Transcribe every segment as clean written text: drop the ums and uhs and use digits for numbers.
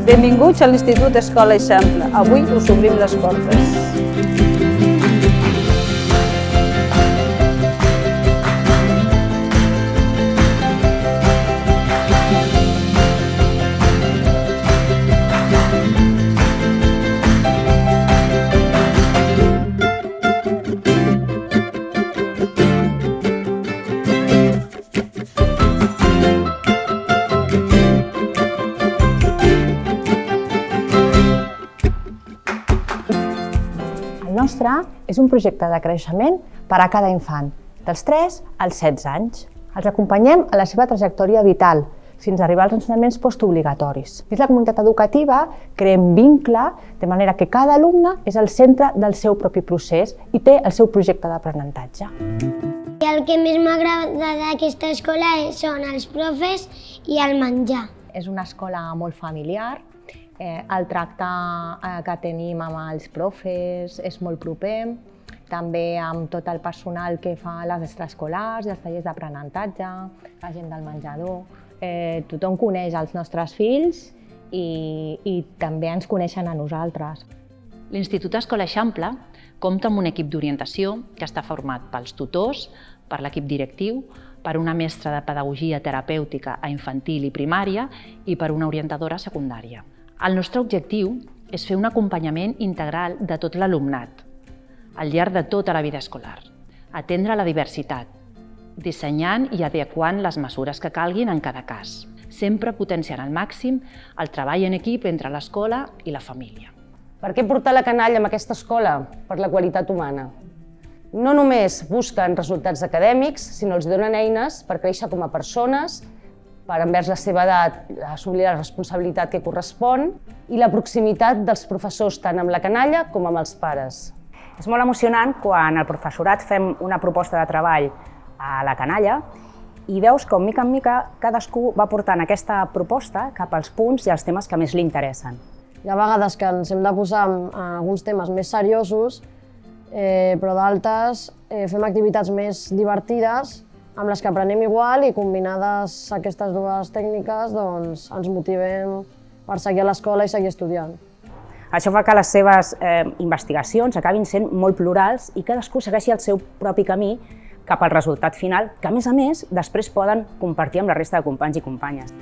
Benvinguts a l'Institut Escola Eixample. Avui us obrim les portes. El nostre és un projecte de creixement per a cada infant, dels 3 als 16 anys. Els acompanyem a la seva trajectòria vital, fins a arribar als ensenyaments postobligatoris. Dins la comunitat educativa creem vincle, de manera que cada alumne és el centre del seu propi procés i té el seu projecte d'aprenentatge. I el que més m'agrada d'aquesta escola són els profes i el menjar. És una escola molt familiar. El tracte que tenim amb els profes és molt proper, també amb tot el personal que fa les extraescolars i els tallers d'aprenentatge, la gent del menjador. Tothom coneix els nostres fills i també ens coneixen a nosaltres. L'Institut Escola Eixample compta amb un equip d'orientació que està format pels tutors, per l'equip directiu, per una mestra de pedagogia terapèutica a infantil i primària i per una orientadora secundària. El nostre objectiu és fer un acompanyament integral de tot l'alumnat, al llarg de tota la vida escolar, atendre la diversitat, dissenyant i adequant les mesures que calguin en cada cas, sempre potenciant al màxim el treball en equip entre l'escola i la família. Per què portar la canalla en aquesta escola? Per la qualitat humana. No només busquen resultats acadèmics, sinó els donen eines per créixer com a persones, per envers la seva edat assumir la responsabilitat que correspon i la proximitat dels professors tant amb la canalla com amb els pares. És molt emocionant quan el professorat fem una proposta de treball a la canalla i veus com, mica en mica, cadascú va portant aquesta proposta cap als punts i als temes que més li interessen. Hi ha vegades que ens hem de posar en alguns temes més seriosos, però d'altres fem activitats més divertides amb les que aprenem igual i combinades aquestes dues tècniques doncs, ens motivem per seguir a l'escola i seguir estudiant. Això fa que les seves investigacions acabin sent molt plurals i cadascú segueixi el seu propi camí cap al resultat final, que a més, després poden compartir amb la resta de companys i companyes.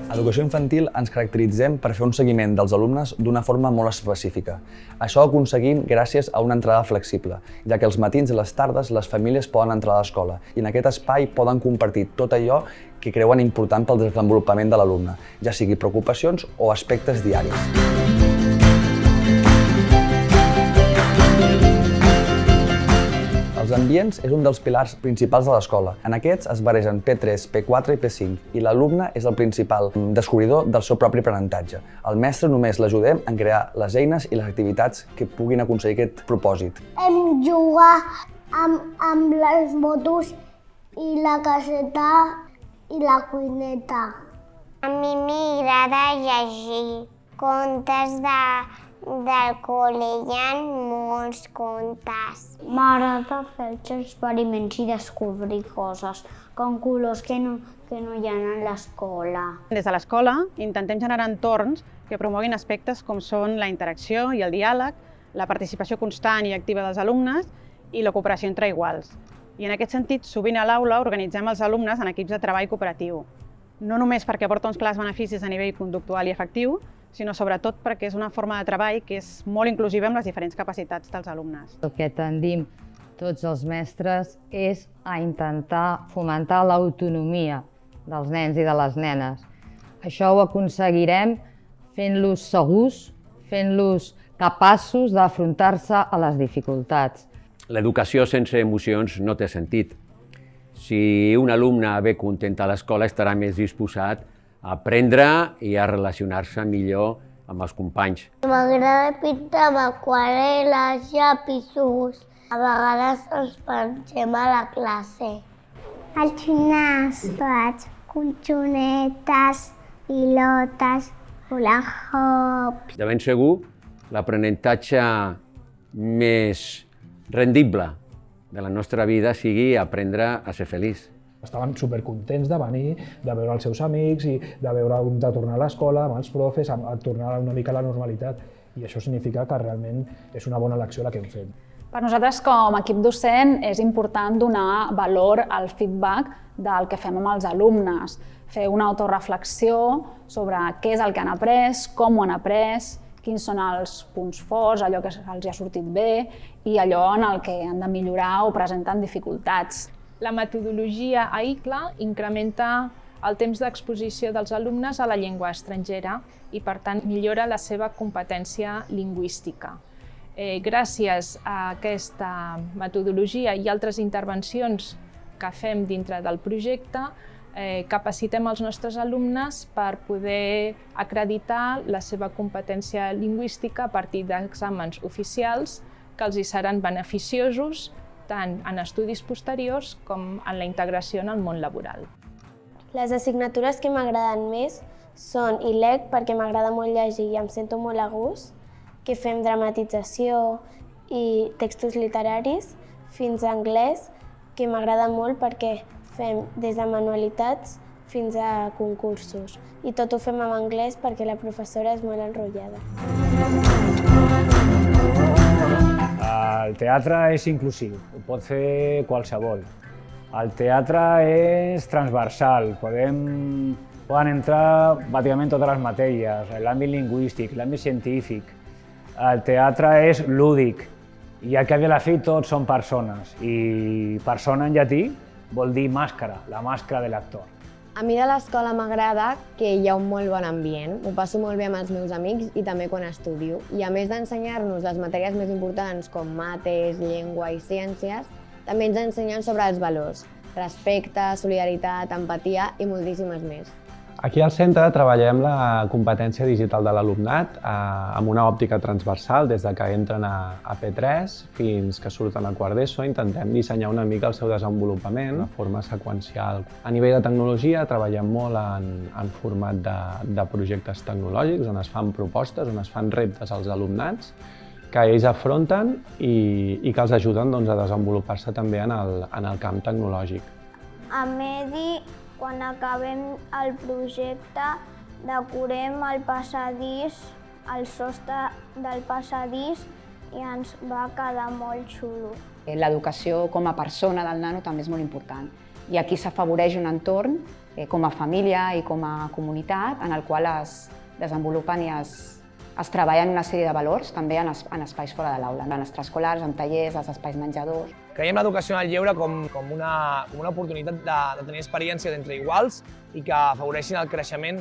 A l'educació infantil ens caracteritzem per fer un seguiment dels alumnes d'una forma molt específica. Això ho aconseguim gràcies a una entrada flexible, ja que els matins i les tardes les famílies poden entrar a l'escola i en aquest espai poden compartir tot allò que creuen important pel desenvolupament de l'alumne, ja sigui preocupacions o aspectes diaris. Els ambients és un dels pilars principals de l'escola. En aquests es barregen P3, P4 i P5 i l'alumne és el principal descobridor del seu propi aprenentatge. El mestre només l'ajudem en crear les eines i les activitats que puguin aconseguir aquest propòsit. Hem jugat amb les motos i la caseta i la cuineta. A mi m'agrada llegir contes del col·le, hi ha molts contes. M'agrada fer els experiments i descobrir coses, com colors que no hi ha a l'escola. Des de l'escola intentem generar entorns que promoguin aspectes com són la interacció i el diàleg, la participació constant i activa dels alumnes i la cooperació entre iguals. I en aquest sentit, sovint a l'aula organitzem els alumnes en equips de treball cooperatiu. No només perquè aporta uns clars beneficis a nivell conductual i afectiu, sinó sobretot perquè és una forma de treball que és molt inclusiva amb les diferents capacitats dels alumnes. El que tendim tots els mestres és a intentar fomentar l'autonomia dels nens i de les nenes. Això ho aconseguirem fent-los segurs, fent-los capaços d'afrontar-se a les dificultats. L'educació sense emocions no té sentit. Si un alumne ve content a l'escola estarà més disposat a aprendre i a relacionar-se millor amb els companys. M'agrada pintar amb aquarel·les, llapisos. A vegades ens pensem a la classe. Al gimnàs faig colxonetes, pilotes, hula hoops. De ben segur, l'aprenentatge més rendible de la nostra vida sigui aprendre a ser feliç. Estaven supercontents de venir, de veure els seus amics i de tornar a l'escola amb els profes, a tornar una mica a la normalitat. I això significa que realment és una bona elecció la que hem fet. Per nosaltres, com a equip docent, és important donar valor al feedback del que fem amb els alumnes, fer una autoreflexió sobre què és el que han après, com ho han après, quins són els punts forts, allò que els ha sortit bé i allò en el que han de millorar o presenten dificultats. La metodologia AICLA incrementa el temps d'exposició dels alumnes a la llengua estrangera i, per tant, millora la seva competència lingüística. Gràcies a aquesta metodologia i altres intervencions que fem dintre del projecte, capacitem els nostres alumnes per poder acreditar la seva competència lingüística a partir d'exàmens oficials que els hi seran beneficiosos tant en estudis posteriors com en la integració en el món laboral. Les assignatures que m'agraden més són ILEC, perquè m'agrada molt llegir i em sento molt a gust, que fem dramatització i textos literaris, fins a anglès, que m'agrada molt perquè fem des de manualitats fins a concursos. I tot ho fem en anglès perquè la professora és molt enrotllada. El teatre és inclusiu, ho pot fer qualsevol. El teatre és transversal, poden entrar pràcticament totes les matèries, l'àmbit lingüístic, l'àmbit científic. El teatre és lúdic i al cap i a la fi tots són persones i persona en llatí vol dir màscara, la màscara de l'actor. A mi de l'escola m'agrada que hi ha un molt bon ambient, ho passo molt bé amb els meus amics i també quan estudio. I a més d'ensenyar-nos les matèries més importants com mates, llengua i ciències, també ens ensenyen sobre els valors, respecte, solidaritat, empatia i moltíssimes més. Aquí al centre treballem la competència digital de l'alumnat amb una òptica transversal des de que entren a P3 fins que surten a quart d'ESO. Intentem dissenyar una mica el seu desenvolupament de forma seqüencial. A nivell de tecnologia treballem molt en format de projectes tecnològics on es fan propostes, on es fan reptes als alumnats que ells afronten i que els ajuden a desenvolupar-se també en el camp tecnològic. A Medi, quan acabem el projecte, decorem el passadís, el sostre del passadís i ens va quedar molt xulo. L'educació com a persona del nano també és molt important i aquí s'afavoreix un entorn com a família i com a comunitat en el qual es desenvolupen i es treballen una sèrie de valors també en espais fora de l'aula, en extraescolars, en tallers, als espais menjadors. Creiem l'educació en el lleure com una oportunitat de tenir experiències entre iguals i que afavoreixin el creixement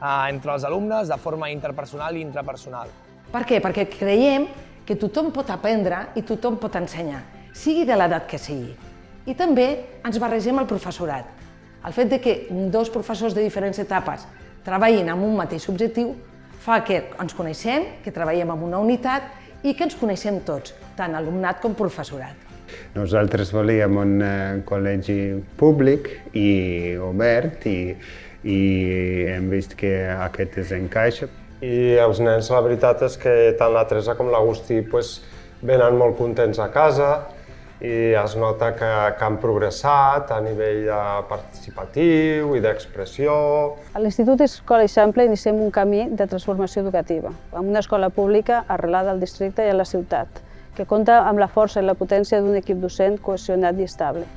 entre els alumnes de forma interpersonal i intrapersonal. Per què? Perquè creiem que tothom pot aprendre i tothom pot ensenyar, sigui de l'edat que sigui. I també ens barregem el professorat. El fet que dos professors de diferents etapes treballin amb un mateix objectiu fa que ens coneixem, que treballem en una unitat i que ens coneixem tots, tant alumnat com professorat. Nosaltres volíem un col·legi públic i obert i hem vist que aquest es encaixa. I els nens, la veritat és que tant la Teresa com l'Agustí venen molt contents a casa i es nota que han progressat a nivell participatiu i d'expressió. A l'Institut Escola Eixample iniciem un camí de transformació educativa, amb una escola pública arrelada al districte i a la ciutat, que compta amb la força i la potència d'un equip docent cohesionat i estable.